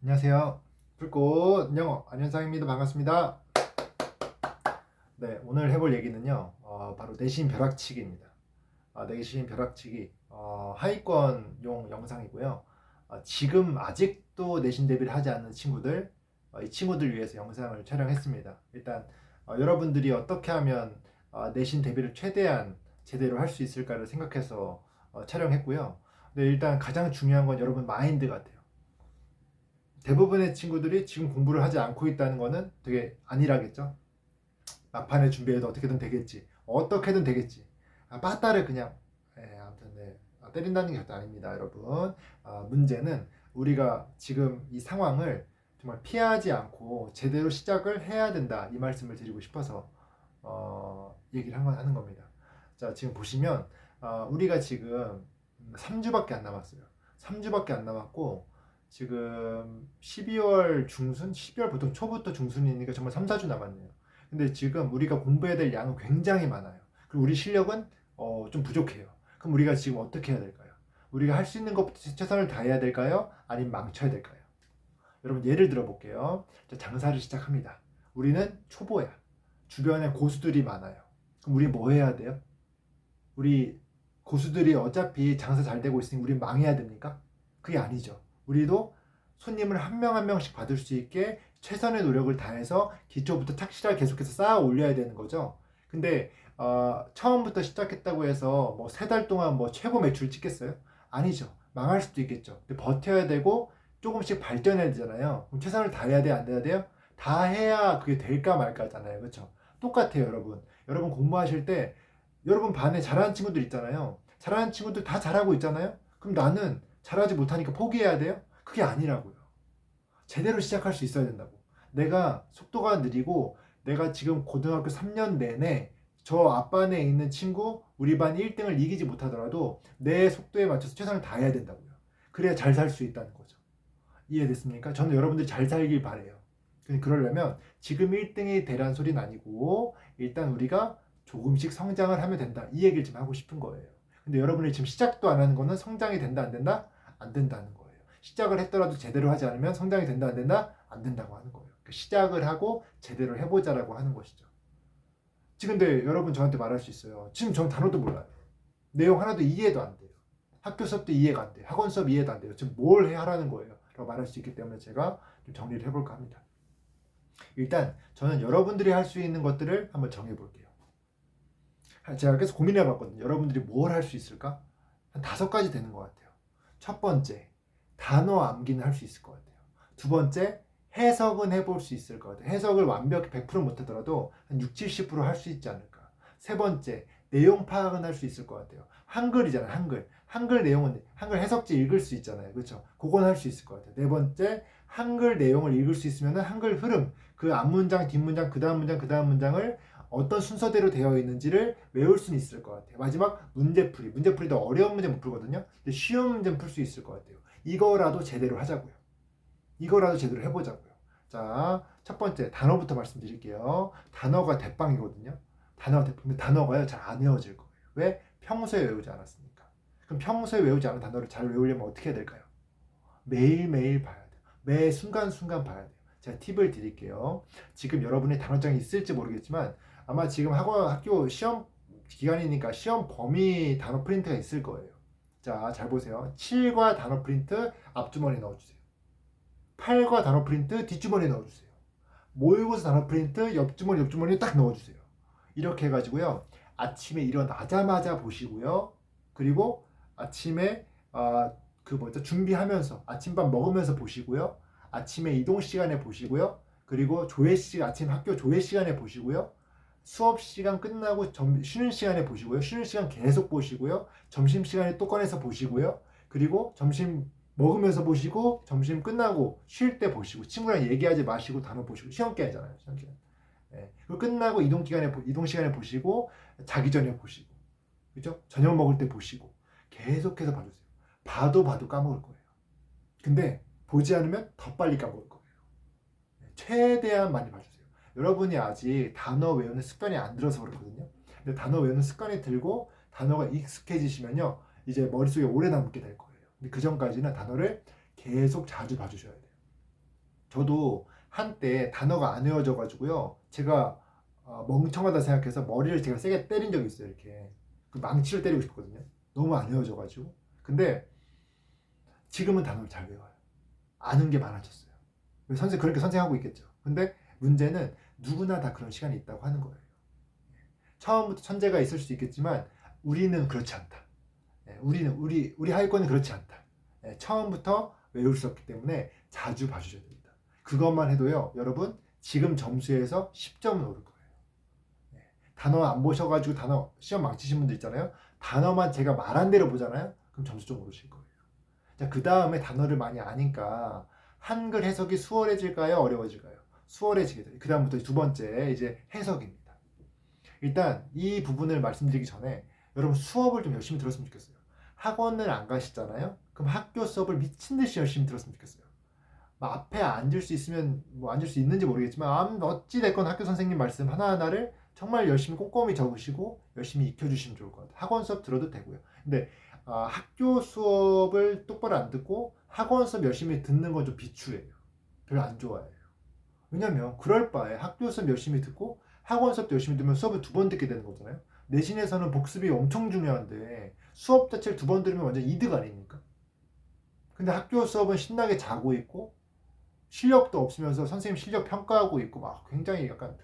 안녕하세요. 불꽃 영어 안현상입니다. 반갑습니다. 네, 오늘 해볼 얘기는요. 바로 내신 벼락치기입니다. 내신 벼락치기 하위권용 영상이고요. 지금 아직도 내신 대비를 하지 않는 친구들, 이 친구들 위해서 영상을 촬영했습니다. 일단 여러분들이 어떻게 하면 내신 대비를 최대한 제대로 할 수 있을까를 생각해서 촬영했고요. 근데 일단 가장 중요한 건 여러분 마인드 같아요. 대부분의 친구들이 지금 공부를 하지 않고 있다는 거는 되게 안일하겠죠. 막판에 준비해도 어떻게든 되겠지. 어떻게든 되겠지. 빠따를 그냥 아무튼 네. 때린다는 게 절대 아닙니다, 여러분. 문제는 우리가 지금 이 상황을 정말 피하지 않고 제대로 시작을 해야 된다. 이 말씀을 드리고 싶어서 얘기를 하는 겁니다. 자, 지금 보시면 우리가 지금 3주밖에 안 남았어요. 3주밖에 안 남았고 지금 12월 중순, 12월 보통 초부터 중순이니까 정말 3, 4주 남았네요. 근데 지금 우리가 공부해야 될 양은 굉장히 많아요. 그리고 우리 실력은 좀 부족해요. 그럼 우리가 지금 어떻게 해야 될까요? 우리가 할 수 있는 것부터 최선을 다해야 될까요? 아니면 망쳐야 될까요? 여러분 예를 들어 볼게요. 장사를 시작합니다. 우리는 초보야. 주변에 고수들이 많아요. 그럼 우리 뭐 해야 돼요? 우리 고수들이 어차피 장사 잘 되고 있으니 우리 망해야 됩니까? 그게 아니죠. 우리도 손님을 한 명 한 명씩 받을 수 있게 최선의 노력을 다해서 기초부터 착실하게 계속해서 쌓아 올려야 되는 거죠. 근데 처음부터 시작했다고 해서 뭐 3달 동안 뭐 최고 매출 찍겠어요? 아니죠. 망할 수도 있겠죠. 근데 버텨야 되고 조금씩 발전해야 되잖아요. 그럼 최선을 다해야 돼, 안 해야 돼요? 다 해야 그게 될까 말까잖아요. 그렇죠? 똑같아요, 여러분. 여러분 공부하실 때 여러분 반에 잘하는 친구들 있잖아요. 잘하는 친구들 다 잘하고 있잖아요. 그럼 나는 잘하지 못하니까 포기해야 돼요? 그게 아니라고요. 제대로 시작할 수 있어야 된다고. 내가 속도가 느리고 내가 지금 고등학교 3년 내내 저 앞반에 있는 친구 우리 반 1등을 이기지 못하더라도 내 속도에 맞춰서 최선을 다해야 된다고요. 그래야 잘 살 수 있다는 거죠. 이해됐습니까? 저는 여러분들이 잘 살길 바래요. 그러려면 지금 1등이 되란 소리는 아니고 일단 우리가 조금씩 성장을 하면 된다. 이 얘기를 좀 하고 싶은 거예요. 근데 여러분이 지금 시작도 안 하는 거는 성장이 된다 안 된다? 안 된다는 거예요. 시작을 했더라도 제대로 하지 않으면 성장이 된다 안 된다? 안 된다고 하는 거예요. 시작을 하고 제대로 해보자라고 하는 것이죠. 지금 근데 여러분 저한테 말할 수 있어요. 지금 전 단어도 몰라요. 내용 하나도 이해도 안 돼요. 학교 수업도 이해가 안 돼요. 학원 수업 이해도 안 돼요. 지금 뭘 해야 하라는 거예요? 라고 말할 수 있기 때문에 제가 좀 정리를 해볼까 합니다. 일단 저는 여러분들이 할 수 있는 것들을 한번 정해볼게요. 제가 계속 고민해 봤거든요. 여러분들이 뭘 할 수 있을까? 한 5가지 되는 것 같아요. 첫 번째, 단어 암기는 할 수 있을 것 같아요. 두 번째, 해석은 해볼 수 있을 것 같아요. 해석을 완벽히 100% 못하더라도 한 60, 70%할 수 있지 않을까. 세 번째, 내용 파악은 할 수 있을 것 같아요. 한글이잖아요, 한글. 한글 내용은, 한글 해석지 읽을 수 있잖아요. 그렇죠? 그건 할 수 있을 것 같아요. 네 번째, 한글 내용을 읽을 수 있으면 한글 흐름, 그 앞문장, 뒷문장, 그 다음 문장, 그 다음 문장을 어떤 순서대로 되어 있는지를 외울 수는 있을 것 같아요. 마지막 문제풀이. 문제풀이도 어려운 문제 못 풀거든요. 근데 쉬운 문제는 풀 수 있을 것 같아요. 이거라도 제대로 하자고요. 이거라도 제대로 해보자고요. 자, 첫 번째 단어부터 말씀드릴게요. 단어가 대빵이거든요. 근데 단어가요 잘 안 외워질 거예요. 왜? 평소에 외우지 않았으니까. 그럼 평소에 외우지 않은 단어를 잘 외우려면 어떻게 해야 될까요? 매일매일 봐야 돼요. 매 순간순간 봐야 돼요. 제가 팁을 드릴게요. 지금 여러분의 단어장이 있을지 모르겠지만 아마 지금 학교 시험 기간이니까 시험 범위 단어 프린트가 있을 거예요. 자, 잘 보세요. 7과 단어 프린트 앞주머니에 넣어주세요. 8과 단어 프린트 뒷주머니에 넣어주세요. 모의고사 단어 프린트 옆주머니에 딱 넣어주세요. 이렇게 해가지고요. 아침에 일어나자마자 보시고요. 그리고 아침에 준비하면서 아침밥 먹으면서 보시고요. 아침에 이동 시간에 보시고요. 그리고 아침 학교 조회 시간에 보시고요. 수업 시간 끝나고 쉬는 시간에 보시고요. 쉬는 시간 계속 보시고요. 점심 시간에 또 꺼내서 보시고요. 그리고 점심 먹으면서 보시고 점심 끝나고 쉴 때 보시고 친구랑 얘기하지 마시고 단어 보시고 시험 기간이잖아요. 시험 기간. 그리고 끝나고 이동 시간에 보시고 자기 전에 보시고 그죠? 저녁 먹을 때 보시고 계속해서 봐주세요. 봐도 까먹을 거예요. 근데 보지 않으면 더 빨리 까먹을 거예요. 최대한 많이 봐주세요. 여러분이 아직 단어 외우는 습관이 안 들어서 그렇거든요. 근데 단어 외우는 습관이 들고 단어가 익숙해지시면요. 이제 머릿속에 오래 남게 될 거예요. 근데 그 전까지는 단어를 계속 자주 봐주셔야 돼요. 저도 한때 단어가 안 외워져 가지고요. 제가 멍청하다 생각해서 머리를 제가 세게 때린 적이 있어요. 이렇게 그 망치를 때리고 싶거든요. 너무 안 외워져 가지고. 근데 지금은 단어를 잘 외워요. 아는 게 많아졌어요. 그렇게 선생하고 있겠죠. 근데 문제는 누구나 다 그런 시간이 있다고 하는 거예요. 처음부터 천재가 있을 수 있겠지만 우리는 그렇지 않다. 우리 하위권은 그렇지 않다. 처음부터 외울 수 없기 때문에 자주 봐주셔야 됩니다. 그것만 해도요, 여러분 지금 점수에서 10점은 오를 거예요. 단어 안 보셔가지고 단어 시험 망치신 분들 있잖아요. 단어만 제가 말한 대로 보잖아요. 그럼 점수 좀 오르실 거예요. 자, 그 다음에 단어를 많이 아니까 한글 해석이 수월해질까요? 어려워질까요? 수월해지게 돼요. 그 다음부터 두 번째 이제 해석입니다. 일단 이 부분을 말씀드리기 전에 여러분 수업을 좀 열심히 들었으면 좋겠어요. 학원을 안 가시잖아요. 그럼 학교 수업을 미친 듯이 열심히 들었으면 좋겠어요. 앞에 앉을 수 있으면 뭐 앉을 수 있는지 모르겠지만 어찌 됐건 학교 선생님 말씀 하나하나를 정말 열심히 꼼꼼히 적으시고 열심히 익혀주시면 좋을 것 같아요. 학원 수업 들어도 되고요. 근데 학교 수업을 똑바로 안 듣고 학원 수업 열심히 듣는 건 좀 비추해요. 별로 안 좋아해요. 왜냐면 그럴 바에 학교 수업 열심히 듣고 학원 수업도 열심히 들으면 수업을 두 번 듣게 되는 거잖아요. 내신에서는 복습이 엄청 중요한데 수업 자체를 두 번 들으면 완전 이득 아닙니까? 근데 학교 수업은 신나게 자고 있고 실력도 없으면서 선생님 실력 평가하고 있고 막 굉장히 약간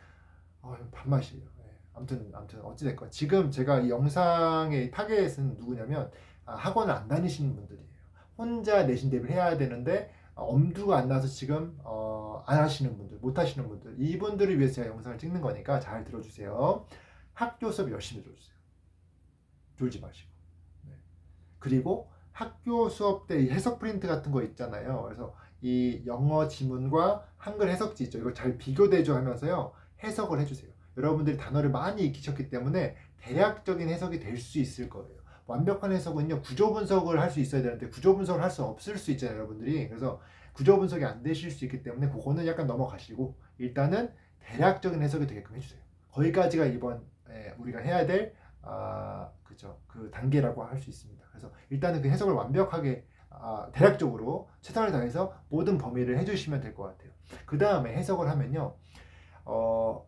밥맛이에요. 아무튼 어찌됐건 지금 제가 이 영상의 타겟은 누구냐면 학원을 안 다니시는 분들이에요. 혼자 내신 대비를 해야 되는데 엄두가 안 나서 지금 안 하시는 분들, 못 하시는 분들, 이분들을 위해서 제가 영상을 찍는 거니까 잘 들어주세요. 학교 수업 열심히 들어주세요. 졸지 마시고. 네. 그리고 학교 수업 때 이 해석 프린트 같은 거 있잖아요. 그래서 이 영어 지문과 한글 해석지 있죠. 이거 잘 비교대조 하면서요. 해석을 해주세요. 여러분들이 단어를 많이 익히셨기 때문에 대략적인 해석이 될 수 있을 거예요. 완벽한 해석은요, 구조 분석을 할 수 있어야 되는데 구조 분석을 할 수 없을 수 있잖아요, 여러분들이. 그래서 구조 분석이 안 되실 수 있기 때문에 그거는 약간 넘어가시고 일단은 대략적인 해석이 되게끔 해주세요. 거기까지가 이번 우리가 해야 될 그죠, 그 단계라고 할 수 있습니다. 그래서 일단은 그 해석을 완벽하게 대략적으로 최선을 다해서 모든 범위를 해주시면 될 것 같아요. 그 다음에 해석을 하면요,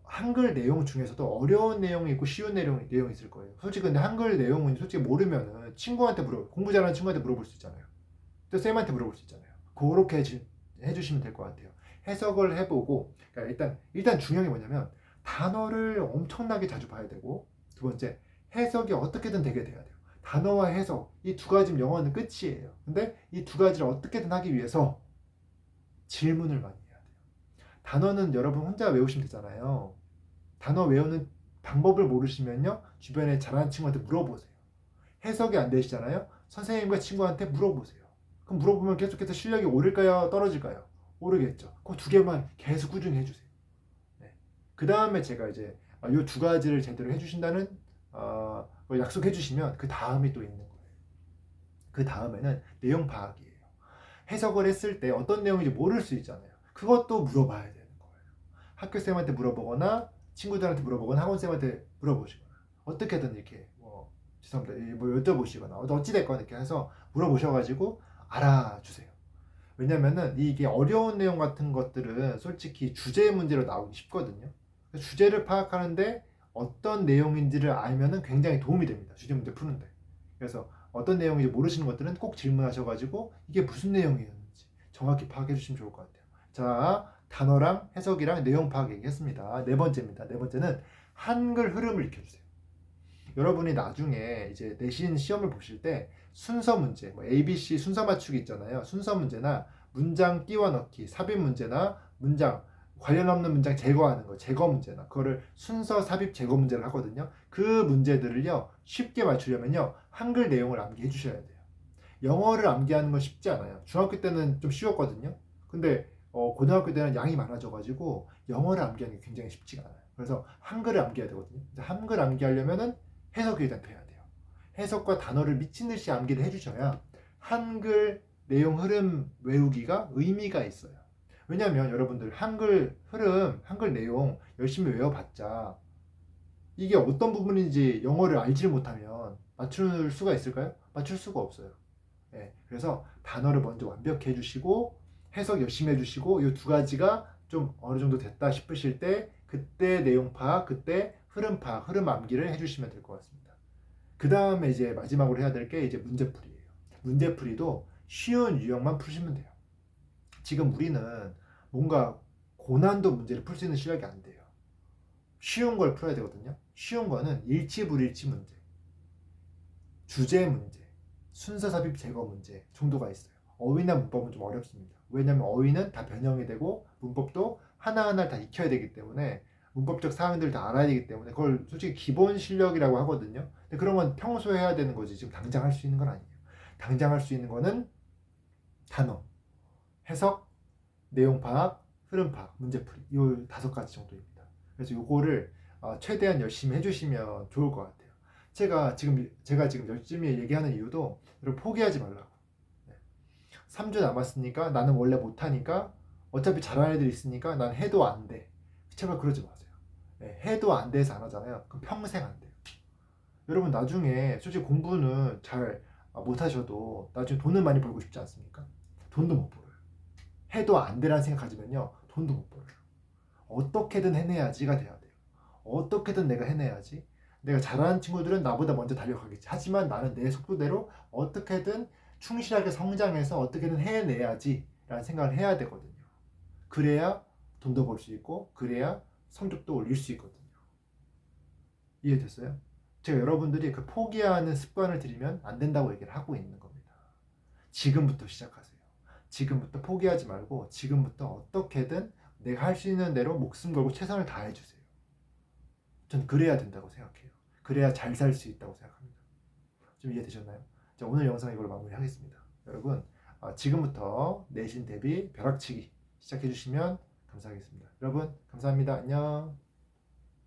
한글 내용 중에서도 어려운 내용이 있고 쉬운 내용이 있을 거예요. 솔직히 근데 한글 내용은 솔직히 모르면은 친구한테 공부 잘하는 친구한테 물어볼 수 있잖아요. 또 쌤한테 물어볼 수 있잖아요. 그렇게 해주시면 될 것 같아요. 해석을 해보고, 그러니까 일단 중요한 게 뭐냐면 단어를 엄청나게 자주 봐야 되고, 두 번째 해석이 어떻게든 되게 돼야 돼요. 단어와 해석 이 두 가지면 영어는 끝이에요. 근데 이 두 가지를 어떻게든 하기 위해서 질문을 많이 해야 돼요. 단어는 여러분 혼자 외우시면 되잖아요. 단어 외우는 방법을 모르시면요, 주변에 잘하는 친구한테 물어보세요. 해석이 안 되시잖아요. 선생님과 친구한테 물어보세요. 그럼 물어보면 계속해서 실력이 오를까요? 떨어질까요? 오르겠죠. 그 두 개만 계속 꾸준히 해주세요. 네. 그 다음에 제가 이제 이 두 가지를 제대로 해주신다는 걸 약속해 주시면 그 다음이 또 있는 거예요. 그 다음에는 내용 파악이에요. 해석을 했을 때 어떤 내용인지 모를 수 있잖아요. 그것도 물어봐야 되는 거예요. 학교쌤한테 물어보거나 친구들한테 물어보거나 학원쌤한테 물어보시거나 어떻게든 이렇게 죄송합니다. 뭐 여쭤보시거나 어찌됐건 이렇게 해서 물어보셔가지고 알아주세요. 왜냐면은 이게 어려운 내용 같은 것들은 솔직히 주제 문제로 나오기 쉽거든요. 주제를 파악하는데 어떤 내용인지를 알면은 굉장히 도움이 됩니다. 주제 문제 푸는데. 그래서 어떤 내용인지 모르시는 것들은 꼭 질문하셔가지고 이게 무슨 내용이었는지 정확히 파악해 주시면 좋을 것 같아요. 자, 단어랑 해석이랑 내용 파악 얘기했습니다. 네 번째입니다. 네 번째는 한글 흐름을 익혀주세요. 여러분이 나중에 이제 내신 시험을 보실 때 순서 문제, 뭐 ABC 순서 맞추기 있잖아요. 순서 문제나 문장 끼워 넣기, 삽입 문제나 문장 관련 없는 문장 제거하는 거, 제거 문제나 그거를 순서 삽입 제거 문제를 하거든요. 그 문제들을요 쉽게 맞추려면요 한글 내용을 암기해 주셔야 돼요. 영어를 암기하는 건 쉽지 않아요. 중학교 때는 좀 쉬웠거든요. 근데 고등학교 때는 양이 많아져가지고 영어를 암기하는 게 굉장히 쉽지가 않아요. 그래서 한글을 암기해야 되거든요. 한글 암기하려면은 해석이 일단 돼야 돼요. 해석과 단어를 미친 듯이 암기를 해주셔야 한글 내용 흐름 외우기가 의미가 있어요. 왜냐하면 여러분들 한글 흐름, 한글 내용 열심히 외워봤자 이게 어떤 부분인지 영어를 알지를 못하면 맞출 수가 있을까요? 맞출 수가 없어요. 네, 그래서 단어를 먼저 완벽히 해주시고 해석 열심히 해주시고 이 두 가지가 좀 어느 정도 됐다 싶으실 때 그때 내용 파악, 그때 흐름 파악, 흐름 암기를 해주시면 될 것 같습니다. 그 다음에 이제 마지막으로 해야 될 게 이제 문제풀이예요. 문제풀이도 쉬운 유형만 푸시면 돼요. 지금 우리는 뭔가 고난도 문제를 풀 수 있는 실력이 안 돼요. 쉬운 걸 풀어야 되거든요. 쉬운 거는 일치 불일치 문제, 주제 문제, 순서 삽입 제거 문제 정도가 있어요. 어휘나 문법은 좀 어렵습니다. 왜냐하면 어휘는 다 변형이 되고 문법도 하나하나 다 익혀야 되기 때문에 문법적 사항들을 다 알아야 되기 때문에 그걸 솔직히 기본 실력이라고 하거든요. 근데 그런 건 평소에 해야 되는 거지 지금 당장 할 수 있는 건 아니에요. 당장 할 수 있는 거는 단어, 해석, 내용 파악, 흐름 파악, 문제풀이 이 5가지 정도입니다. 그래서 요거를 최대한 열심히 해주시면 좋을 것 같아요. 제가 지금 열심히 얘기하는 이유도 여러분 포기하지 말라고. 3주 남았으니까 나는 원래 못하니까 어차피 잘하는 애들 있으니까 난 해도 안 돼. 제발 그러지 마세요. 해도 안 돼서 안 하잖아요. 그럼 평생 안 돼요. 여러분 나중에 솔직히 공부는 잘 못하셔도 나중에 돈을 많이 벌고 싶지 않습니까? 돈도 못 벌어요. 해도 안 되라는 생각 가지면요 돈도 못 벌어요. 어떻게든 해내야지가 돼야 돼요. 어떻게든 내가 해내야지. 내가 잘하는 친구들은 나보다 먼저 달려가겠지. 하지만 나는 내 속도대로 어떻게든 충실하게 성장해서 어떻게든 해내야지 라는 생각을 해야 되거든요. 그래야 돈도 벌 수 있고 그래야 성적도 올릴 수 있거든요. 이해됐어요? 제가 여러분들이 그 포기하는 습관을 들이면 안 된다고 얘기를 하고 있는 겁니다. 지금부터 시작하세요. 지금부터 포기하지 말고 지금부터 어떻게든 내가 할 수 있는 대로 목숨 걸고 최선을 다해주세요. 전 그래야 된다고 생각해요. 그래야 잘 살 수 있다고 생각합니다. 좀 이해되셨나요? 자, 오늘 영상 이걸로 마무리하겠습니다. 여러분 지금부터 내신 대비 벼락치기 시작해주시면 감사하겠습니다. 여러분 감사합니다. 안녕.